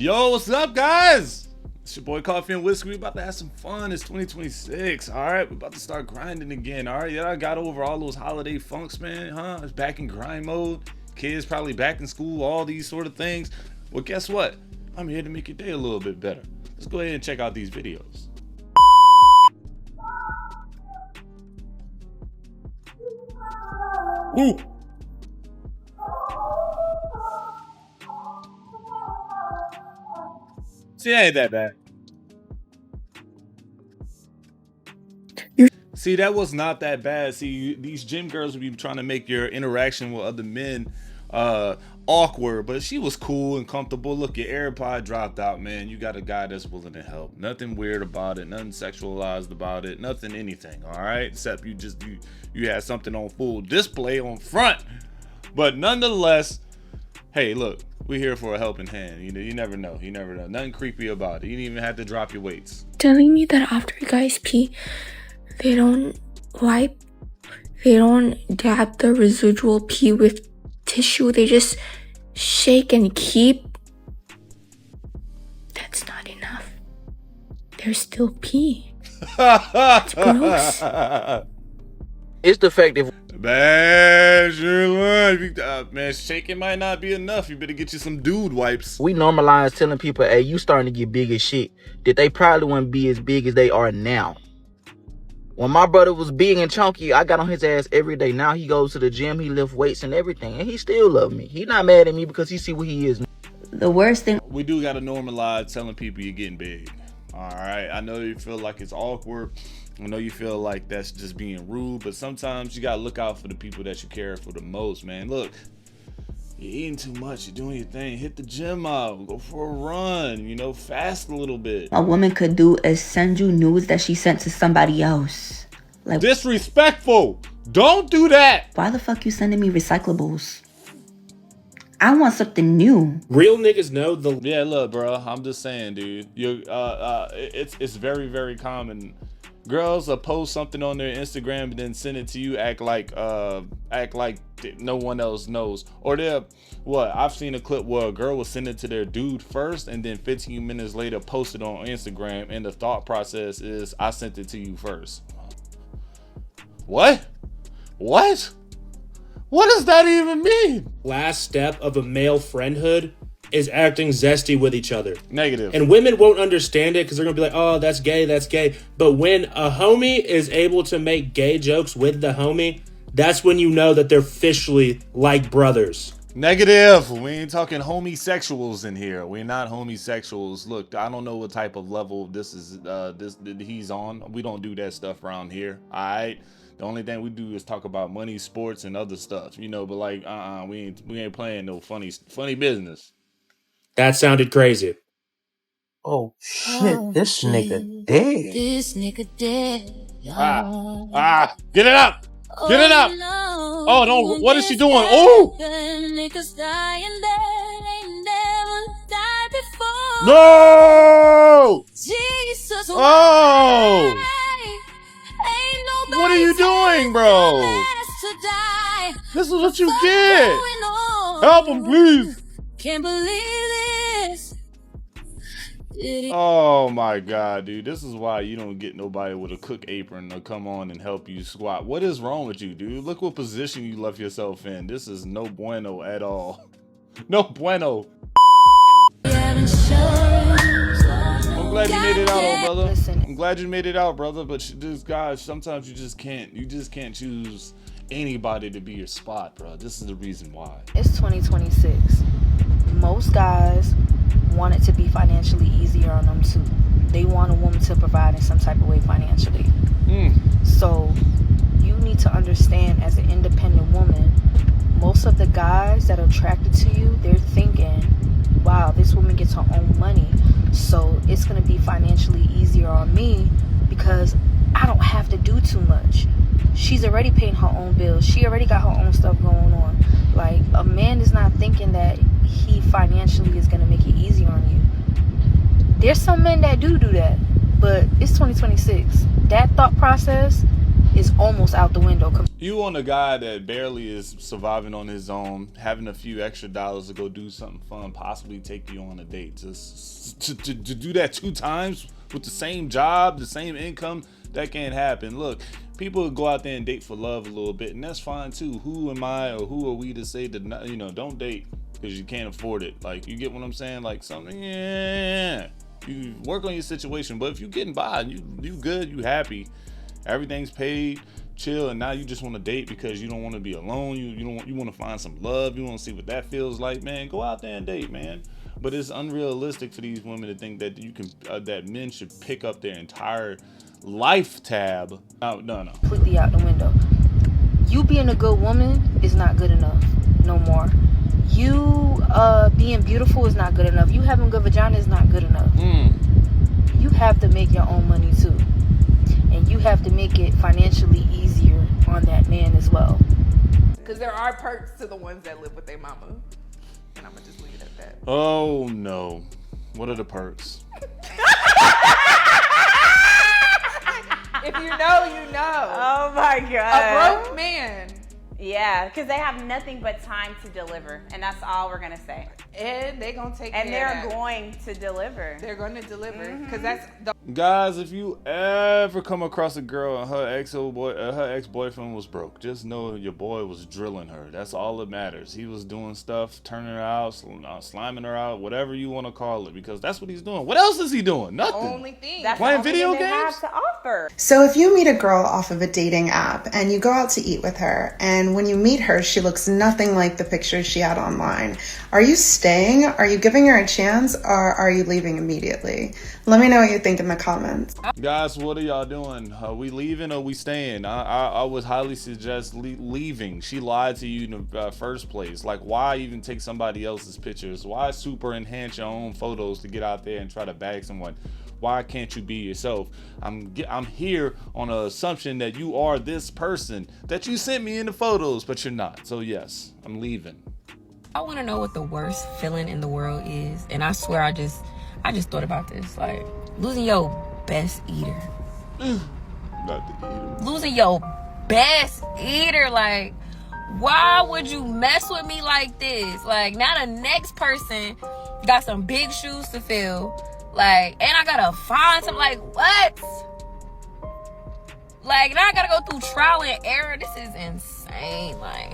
Yo, what's up, guys? It's your boy Coffee and Whiskey. We about to have some fun. It's 2026. All right, we're about to start grinding again. All right, yeah, I got over all those holiday funks, man. Huh? It's back in grind mode. Kids probably back in school. All these sort of things. Well, guess what? I'm here to make your day a little bit better. Let's go ahead and check out these videos. Ooh. See, that ain't that bad. See, that was not that bad. See, these gym girls would be trying to make your interaction with other men awkward, but she was cool and comfortable. Look, your AirPod dropped out, man. You got a guy that's willing to help. Nothing weird about it, nothing sexualized about it, nothing anything, all right? Except you had something on full display on front. But nonetheless, hey, look, we're here for a helping hand. You never know. You never know. Nothing creepy about it. You didn't even have to drop your weights. Telling me that after guys pee, they don't wipe, they don't dab the residual pee with tissue, they just shake and keep. That's not enough. There's still pee. It's gross. It's defective. Man, shaking might not be enough. You better get you some dude wipes. We normalize telling people, hey, you starting to get big as shit, that they probably wouldn't be as big as they are now. When my brother was big and chunky, I got on his ass every day. Now he goes to the gym, he lifts weights and everything, and he still love me. He not mad at me because he see what he is. The worst thing, we do got to normalize telling people you're getting big. All right, I know you feel like it's awkward. I know you feel like that's just being rude, but sometimes you got to look out for the people that you care for the most, man. Look, you're eating too much, you're doing your thing. Hit the gym out, go for a run, fast a little bit. a woman could do is send you nudes that she sent to somebody else. Like, disrespectful. Don't do that. why the fuck you sending me recyclables? I want something new. Real niggas know the. Yeah, look, bro. I'm just saying, dude. It's very, very common. Girls will post something on their Instagram and then send it to you, act like no one else knows. Or I've seen a clip where a girl will send it to their dude first and then 15 minutes later post it on Instagram, and the thought process is, I sent it to you first. What? What does that even mean? Last step of a male friendhood is acting zesty with each other. Negative. And women won't understand it because they're going to be like, oh, that's gay, that's gay. But when a homie is able to make gay jokes with the homie, that's when you know that they're officially like brothers. Negative. We ain't talking homosexuals in here. We're not homosexuals. Look, I don't know what type of level this is he's on. We don't do that stuff around here. All right. The only thing we do is talk about money, sports, and other stuff, but like, we ain't playing no funny business. That sounded crazy. Oh shit, this nigga dead. This nigga dead. Get it up! Get it up! Oh no, what is she doing? Oh! Niggas dying dead, ain't never died before. No! Jesus, Oh! Ain't What are you doing, bro? This is what you get. Help him, please. Can't believe this. Oh my God, dude. This is why you don't get nobody with a cook apron to come on and help you squat. What is wrong with you, dude? Look what position you left yourself in. This is no bueno at all. No bueno. I'm glad you made it out, brother. I'm glad you made it out, brother. But this guys, sometimes you just can't choose anybody to be your spot, bro. This is the reason why. It's 2026. Most guys want it to be financially easier on them too. They want a woman to provide in some type of way financially. So you need to understand, as an independent woman, most of the guys that are attracted to you, they're thinking, wow, this woman gets her own money, so it's going to be financially easier on me because I don't have to do too much. She's already paying her own bills. She already got her own stuff going on. Like, a man is not thinking that he financially is going to make it easier on you. There's some men that do that, but it's 2026. That thought process is almost out the window. You want a guy that barely is surviving on his own, having a few extra dollars to go do something fun, possibly take you on a date. Just to do that 2 times with the same job, the same income, that can't happen. Look, people go out there and date for love a little bit, and that's fine too. Who am I or who are we to say that, you know, don't date because you can't afford it? Like, you get what I'm saying? Like, something, yeah. You work on your situation, but if you're getting by, you good, you happy, everything's paid, chill, and now you just want to date because you don't want to be alone. You want to find some love. You want to see what that feels like, man. Go out there and date, man. But it's unrealistic for these women to think that you can that men should pick up their entire life tab. No. Completely out the window. You being a good woman is not good enough no more. You being beautiful is not good enough. You having good vagina is not good enough. You have to make your own money too, and you have to make it financially easier on that man as well. Because there are perks to the ones that live with their mama, and I'm gonna just leave it at that. Oh no, what are the perks? If you know, you know. Oh my God. A broke man. Yeah, because they have nothing but time to deliver, and that's all we're gonna say. And they're gonna take and care of they're that. going to deliver. They're going to deliver because that's the Guys, if you ever come across a girl and her ex-boyfriend was broke, just know your boy was drilling her. That's all that matters. He was doing stuff, turning her out, sliming her out, whatever you want to call it, because that's what he's doing. What else is he doing? Nothing. only thing. That's Playing the only video thing they games? have to offer. So if you meet a girl off of a dating app and you go out to eat with her, and when you meet her, she looks nothing like the pictures she had online, are you staying? Are you giving her a chance? Or are you leaving immediately? Let me know what you think in the comments. Guys, what are y'all doing? Are we leaving or we staying? I would highly suggest leaving. She lied to you in the first place. Like, why even take somebody else's pictures? Why super enhance your own photos to get out there and try to bag someone? Why can't you be yourself? I'm here on an assumption that you are this person that you sent me in the photos, but you're not. So yes, I'm leaving. I want to know what the worst feeling in the world is, and I swear I just thought about this, like losing your best eater. Not the eater. Losing your best eater, like why would you mess with me like this? Like now the next person got some big shoes to fill, like, and I gotta find some, like what? Like now I gotta go through trial and error. This is insane. Like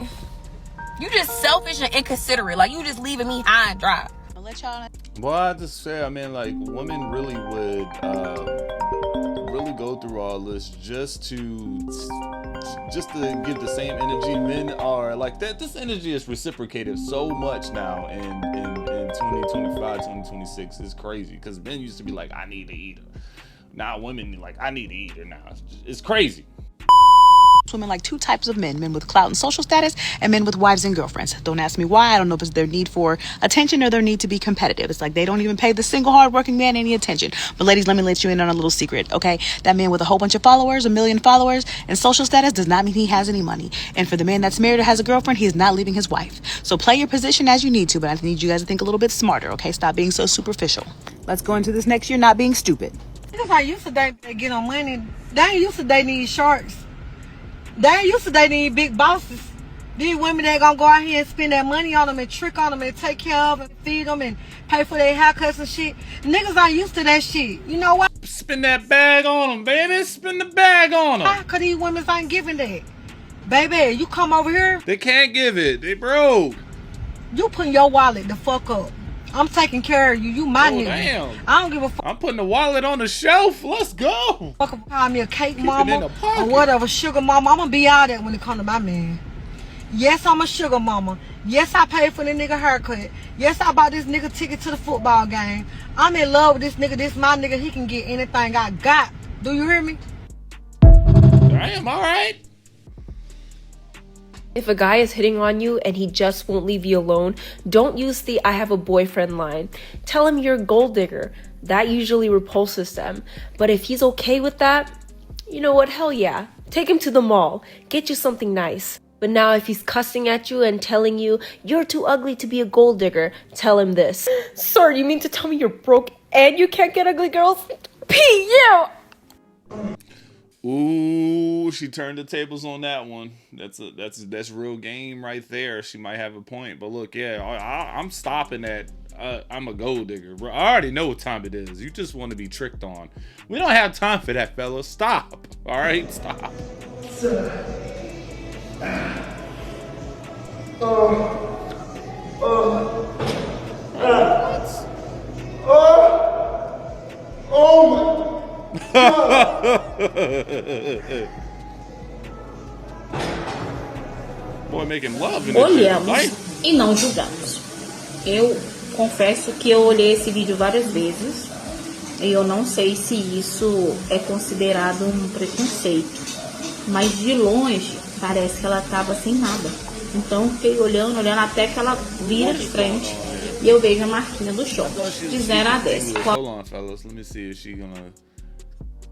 you just selfish and inconsiderate. Like you just leaving me high and dry. I'll let y'all know. Well, I just say, I mean, like, women really would really go through all this just to give the same energy. Men are like that. This energy is reciprocated so much now in 2025, 2026. It's crazy because men used to be like, I need to eat her. Now women are like, I need to eat her now. It's crazy. Women like 2 types of men with clout and social status, and men with wives and girlfriends. Don't ask me why. I don't know if it's their need for attention or their need to be competitive. It's like they don't even pay the single hardworking man any attention. But ladies, let me let you in on a little secret, okay? That man with a whole bunch of followers, 1 million followers, and social status does not mean he has any money. And for the man that's married or has a girlfriend, he is not leaving his wife. So play your position as you need to, but I need you guys to think a little bit smarter, okay? Stop being so superficial. Let's go into this next year not being stupid. Niggas ain't used to date they get on money. They ain't used to dating these sharks. They ain't used to dating these big bosses. These women that gonna go out here and spend that money on them and trick on them and take care of them and feed them and pay for their haircuts and shit. Niggas ain't used to that shit. You know why? Spin that bag on them, baby. Spin the bag on them. Why? Cause these women ain't giving that. Baby, you come over here. They can't give it. They broke. You putting your wallet the fuck up. I'm taking care of you. You my nigga. Damn. I don't give a fuck. I'm putting the wallet on the shelf. Let's go. Fuck, call me a cake Keep it mama in the pocket. or whatever, sugar mama. I'm gonna be all that when it come to my man. Yes, I'm a sugar mama. Yes, I paid for the nigga haircut. Yes, I bought this nigga ticket to the football game. I'm in love with this nigga. This my nigga. He can get anything I got. Do you hear me? Damn, all right. If a guy is hitting on you and he just won't leave you alone, don't use the I have a boyfriend line. Tell him you're a gold digger. That usually repulses them. But if he's okay with that, you know what, hell yeah. Take him to the mall. Get you something nice. But now if he's cussing at you and telling you you're too ugly to be a gold digger, tell him this. Sir, you mean to tell me you're broke and you can't get ugly girls? P.U. Ooh, she turned the tables on that one. That's real game right there. She might have a point, but look, yeah, I'm stopping at. I'm a gold digger, bro. I already know what time it is. You just want to be tricked on. We don't have time for that, fellas. Stop. All right, stop. Boy, making love in the gym, right? E não julgamos. Eu confesso que eu olhei esse vídeo várias vezes e eu não sei se isso é considerado um preconceito, mas de longe parece que ela tava sem nada. Então eu fiquei olhando até que ela vira de frente e eu vejo a marquinha do short, de 0 a 10. Hold on, fellas. Let me see if she gonna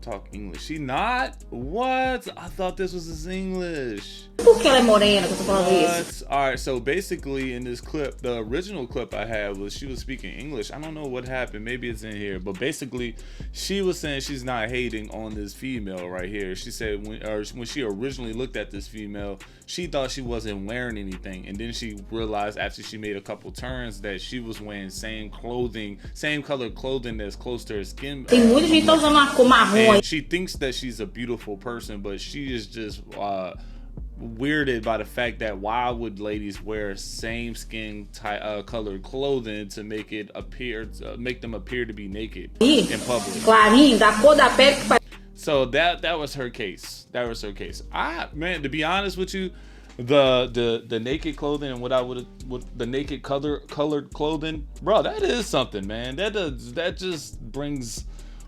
talk English. She not? What? I thought this was his English. Por que ela é morena que eu tô falando isso? Alright, so basically in this clip, the original clip I had was she was speaking English. I don't know what happened. Maybe it's in here. But basically, she was saying she's not hating on this female right here. She said when she originally looked at this female, she thought she wasn't wearing anything. And then she realized after she made a couple turns that she was wearing same color clothing that's close to her skin. Tem muita gente usando uma cor marrom. And she thinks that she's a beautiful person, but she is just weirded by the fact that why would ladies wear same skin colored clothing to make them appear to be naked in public. Clarinho, da cor da pele que So that was her case. That was her case. Man, to be honest with you, the naked clothing and the naked colored clothing, bro, that is something, man. That just brings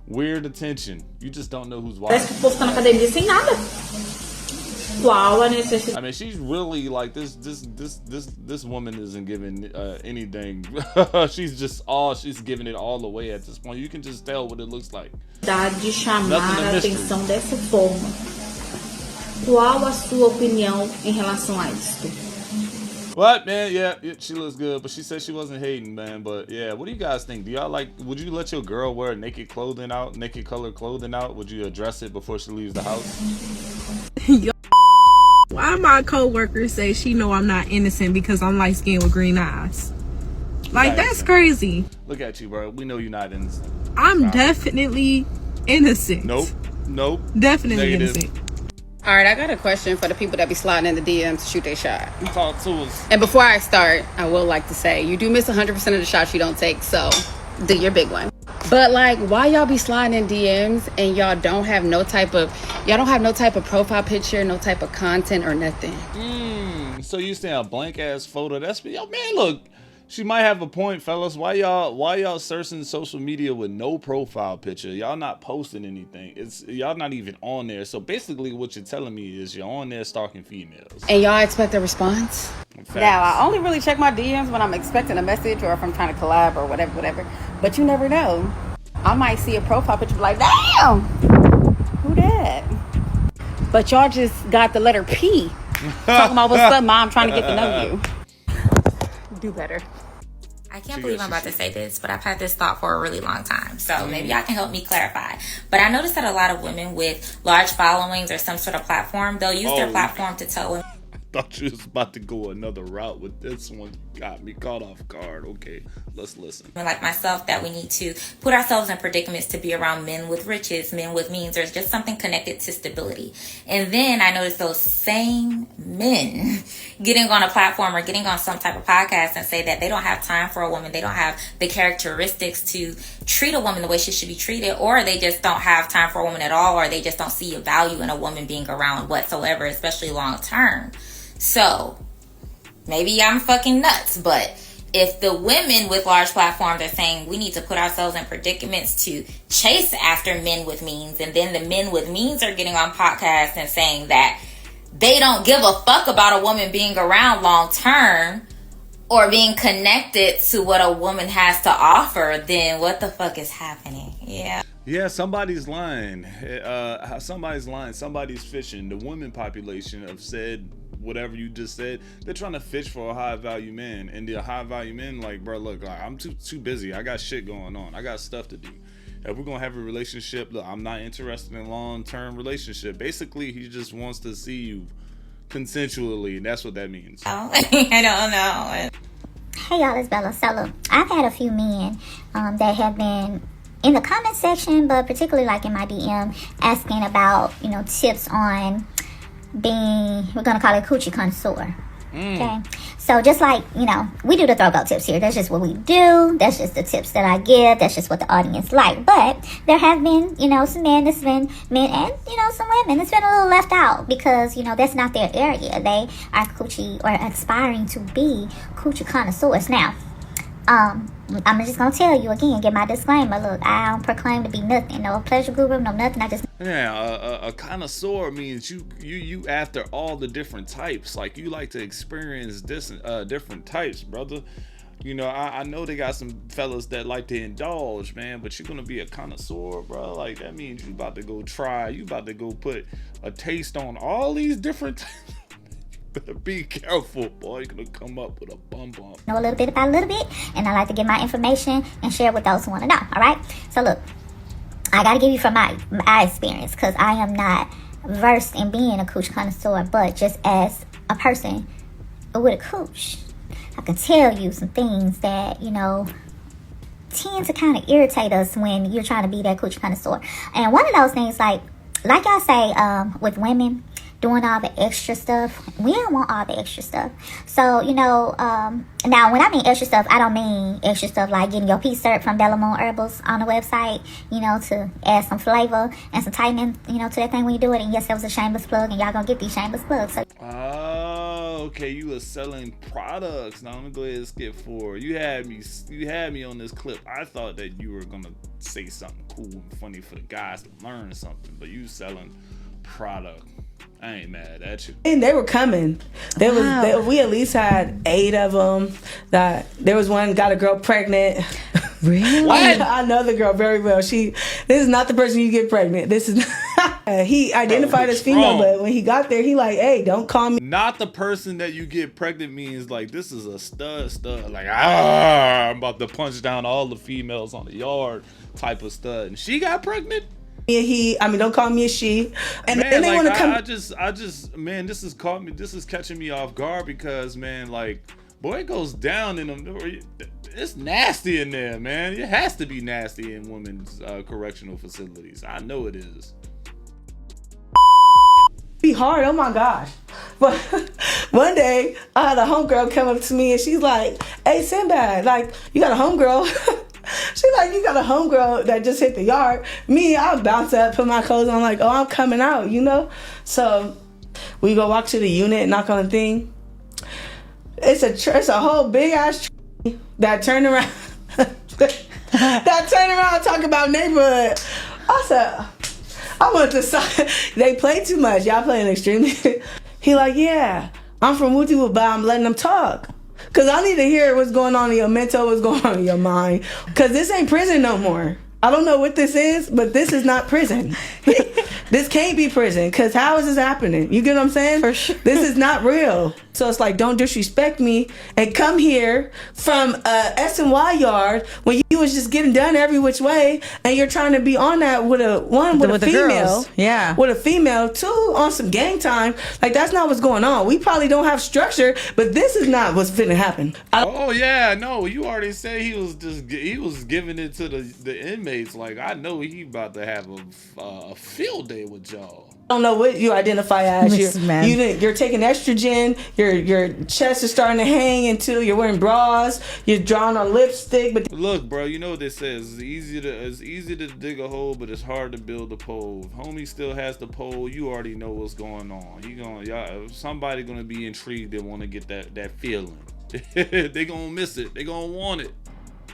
weird attention. You just don't know who's watching. parece que o povo tá na academia sem nada. Qual a necessidade? I mean, she's really like this woman isn't giving anything. she's giving it all away at this point. You can just tell what it looks like. De chamar a atenção dessa forma. Qual a sua opinião em relação a isso? What, man? Yeah, she looks good, but she said she wasn't hating, man. But yeah, what do you guys think? Do y'all would you let your girl wear naked colored clothing out? Would you address it before she leaves the house? Why my co-workers say she know I'm not innocent because I'm light skinned with green eyes? Like, that's crazy. Look at you, bro. We know you're not innocent. I'm definitely innocent. Nope. Definitely Negative. innocent. All right, I got a question for the people that be sliding in the DMs to shoot their shot. Talk to us. And before I start, I will like to say you do miss 100% of the shots you don't take, so do your big one. But like, why y'all be sliding in DMs and y'all don't have no type of profile picture, no type of content or nothing? So you saying a blank ass photo? That's man. Look, she might have a point, fellas. Why y'all searching social media with no profile picture? Y'all not posting anything. Y'all not even on there. So basically, what you're telling me is you're on there stalking females. And y'all expect a response? Facts. Now, I only really check my DMs when I'm expecting a message or if I'm trying to collab or whatever. But you never know. I might see a profile picture and be like, damn, who that? But y'all just got the letter P. Talking about what's up, mom, trying to get to know you. Do better. I can't believe I'm about to say this, but I've had this thought for a really long time. So maybe y'all can help me clarify. But I noticed that a lot of women with large followings or some sort of platform, they'll use their platform to tell women. Thought you was about to go another route with this one. Got me caught off guard. Okay, let's listen. Like myself, that we need to put ourselves in predicaments to be around men with riches, men with means, or just something connected to stability. And then I noticed those same men getting on a platform or getting on some type of podcast and say that they don't have time for a woman. They don't have the characteristics to treat a woman the way she should be treated, or they just don't have time for a woman at all, or they just don't see a value in a woman being around whatsoever, especially long term. So maybe I'm fucking nuts, but if the women with large platforms are saying we need to put ourselves in predicaments to chase after men with means, and then the men with means are getting on podcasts and saying that they don't give a fuck about a woman being around long term or being connected to what a woman has to offer, then what the fuck is happening? Yeah, somebody's lying. Somebody's lying. Somebody's fishing. The women population have said whatever you just said. They're trying to fish for a high value man, and the high value men like, bro, look, I'm too busy. I got shit going on. I got stuff to do. if we're gonna have a relationship, look, I'm not interested in long-term relationship. Basically, he just wants to see you consensually, and that's what that means. I don't know. Hey y'all, it's Bella. So look, I've had a few men that have been in the comment section, but particularly like in my DM, asking about, you know, tips on being, we're gonna call it coochie connoisseur. Okay, so just like, you know, we do the throwback tips here. That's just what we do. That's just the tips that I give. That's just what the audience like. But there have been, you know, some men that's been men and, you know, some women that's been a little left out because, you know, that's not their area. They are coochie or aspiring to be coochie connoisseurs. Now, I'm just gonna tell you again, get my disclaimer. Look, I don't proclaim to be nothing, no pleasure guru, no nothing. I just a connoisseur means you after all the different types. Like, you like to experience this different types, brother. You know, I know they got some fellas that like to indulge, man, but you're gonna be a connoisseur, bro. Like, that means you about to go try, you about to go put a taste on all these different better be careful, boy. You're gonna come up with a bum. know a little bit about a little bit, and I like to get my information and share with those who want to know. All right, so look, I gotta give you from my experience, because I am not versed in being a cooch connoisseur, but just as a person with a cooch, I can tell you some things that, you know, tend to kind of irritate us when you're trying to be that cooch connoisseur. And one of those things, like y'all say, with women doing all the extra stuff, we don't want all the extra stuff. So, you know, now when I mean extra stuff, I don't mean extra stuff like getting your peace syrup from Bellamont Herbals on the website, you know, to add some flavor and some tightening, you know, to that thing when you do it. And yes, that was a shameless plug, and y'all gonna get these shameless plugs. So. Oh, okay, you were selling products. Now let me go ahead and skip forward. You had me on this clip. I thought that you were gonna say something cool and funny for the guys to learn something, but you selling product. I ain't mad at you. And they were coming. We at least had 8 of them. There was one got a girl pregnant. Really? What? I know the girl very well. This is not the person you get pregnant. This is he identified as female, but when he got there, he like, hey, don't call me. Not the person that you get pregnant means like this is a stud. Like, I'm about to punch down all the females on the yard type of stud. And she got pregnant? Don't call me a she. And man, then they like, want to come. I just, man, this is catching me off guard because, man, like, boy, it goes down in them. It's nasty in there, man. It has to be nasty in women's correctional facilities. I know it is. Be hard, oh my gosh. But one day I had a homegirl come up to me and she's like, hey, Sinbad, like, you got a homegirl? She like, you got a homegirl that just hit the yard. Me, I'll bounce up, put my clothes on, like, oh, I'm coming out, you know? So we go walk to the unit, knock on the thing. It's a whole big ass that turned around talk about neighborhood. I said, I want to say, they play too much. Y'all playing extremely. He like, yeah, I'm from Wooty, but I'm letting them talk. Because I need to hear what's going on in your mental, what's going on in your mind. Because this ain't prison no more. I don't know what this is, but this is not prison. This can't be prison, because how is this happening? You get what I'm saying? For sure. This is not real. So it's like, don't disrespect me and come here from S&Y yard when you was just getting done every which way, and you're trying to be on that with a female. Girls. Yeah. With a female, too, on some gang time. Like, that's not what's going on. We probably don't have structure, but this is not what's finna happen. Oh, yeah, no, you already said he was giving it to the inmates. Like, I know he about to have a field day with y'all. I don't know what you identify as. You're taking estrogen. Your chest is starting to hang until you're wearing bras. You're drawing on lipstick. But look, bro, you know what this says. It's easy to dig a hole, but it's hard to build a pole. If homie still has the pole, you already know what's going on. Somebody gonna be intrigued and want to get that feeling. They gonna miss it. They gonna want it.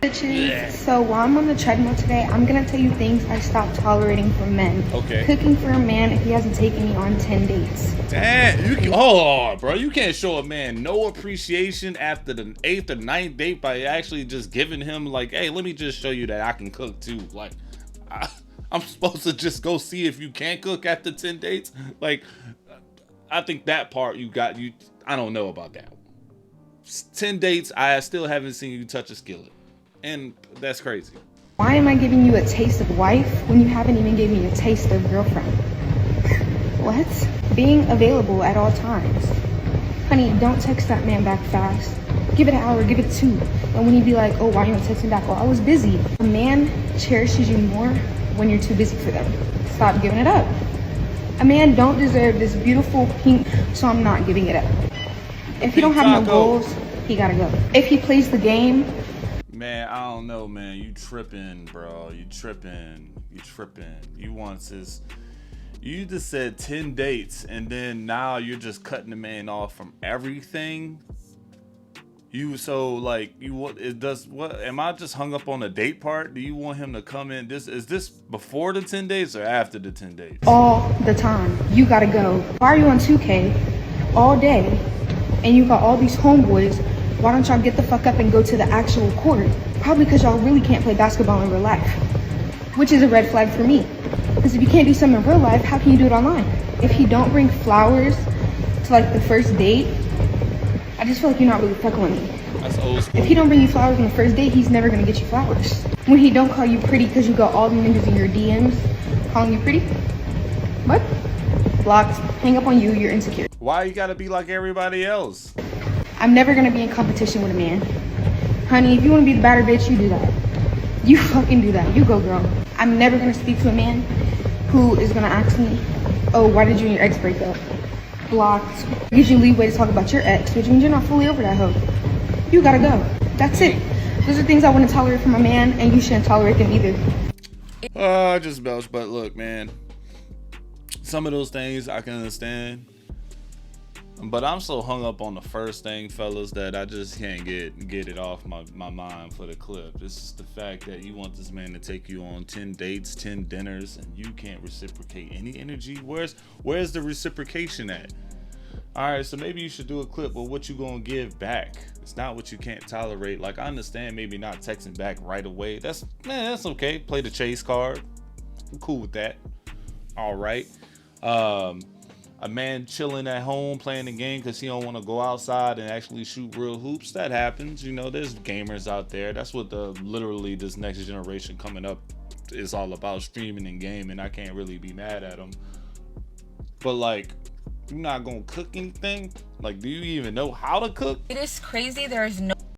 So while I'm on the treadmill today, I'm gonna tell you things I stopped tolerating from men. Okay. Cooking for a man if he hasn't taken me on 10 dates. Damn, hold on, bro. You can't show a man no appreciation after the 8th or 9th date by actually just giving him like, hey, let me just show you that I can cook too. Like, I'm supposed to just go see if you can cook after 10 dates. Like, I think that part I don't know about that. 10 dates, I still haven't seen you touch a skillet. And that's crazy. Why am I giving you a taste of wife when you haven't even given me a taste of girlfriend? What? Being available at all times. Honey, don't text that man back fast. Give it an hour, give it 2. And when he be like, oh, why you don't text me back? Oh, I was busy. A man cherishes you more when you're too busy for them. Stop giving it up. A man don't deserve this beautiful pink, so I'm not giving it up. If he don't have no goals, he gotta go. If he plays the game, man, I don't know, man. You tripping, bro. You tripping. You want this. You just said 10 dates, and then now you're just cutting the man off from everything. What am I just hung up on the date part? Do you want him to come in? Is this before the 10 days or after the 10 days? all the time, you gotta go. Why are you on 2K all day and you got all these homeboys? Why don't y'all get the fuck up and go to the actual court? Probably because y'all really can't play basketball in real life, which is a red flag for me. Because if you can't do something in real life, how can you do it online? If he don't bring flowers to like the first date, I just feel like you're not really fucking with me. That's old school. If he don't bring you flowers on the first date, he's never gonna get you flowers. When he don't call you pretty because you got all the niggas in your DMs calling you pretty, what? Blocked, hang up on you, you're insecure. Why you gotta be like everybody else? I'm never gonna be in competition with a man. Honey, if you wanna be the better bitch, you do that. You fucking do that, you go girl. I'm never gonna speak to a man who is gonna ask me, oh, why did you and your ex break up? Blocked. Gives you leeway to talk about your ex, which means you're not fully over that hoe. You gotta go. That's it. Those are things I wouldn't tolerate from a man, and you shouldn't tolerate them either. I just belch, but look, man. Some of those things I can understand. But I'm so hung up on the first thing, fellas, that I just can't get it off my mind for the clip. It's just the fact that you want this man to take you on 10 dates, 10 dinners, and you can't reciprocate any energy. Where's the reciprocation at? Alright, so maybe you should do a clip with what you gonna give back. It's not what you can't tolerate. Like, I understand maybe not texting back right away. That's okay. Play the chase card. I'm cool with that. Alright. A man chilling at home playing the game because he don't want to go outside and actually shoot real hoops. That happens. You know, there's gamers out there. That's what literally this next generation coming up is all about, streaming and gaming. I can't really be mad at them. But like, you're not gonna cook anything? Like, do you even know how to cook? It is crazy. There is no